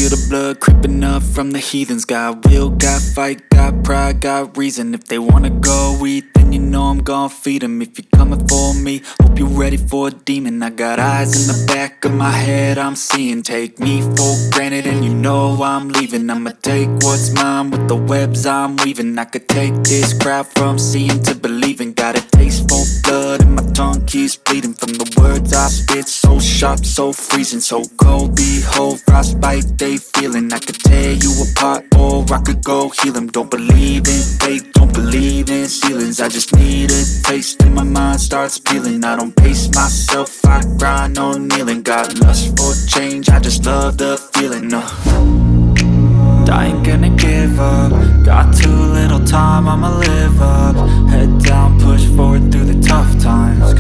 feel the blood creeping up from the heathens. Got will, got fight, got pride, got reason. If they wanna go eat, then you know I'm gon' feed them. If you're coming for me, hope you're ready for a demon. I got eyes in the back of my head, I'm seeing. Take me for granted and you know I'm leaving. I'ma take what's mine with the webs I'm weaving. I could take this crowd from seeing to believing. Got a taste for blood and my tongue keeps bleeding from the words I spit. So sharp, so freezing, so cold. Behold, frostbite they feeling. I could tear you apart or I could go heal them. Don't believe in fate, don't believe in ceilings. I just need a taste and my mind starts peeling. I don't pace myself, I grind on kneeling. Got lust for change, I just love the feeling. I ain't gonna give up. Got too little time, I'ma live up. Head down, push forward through the tough times. Cause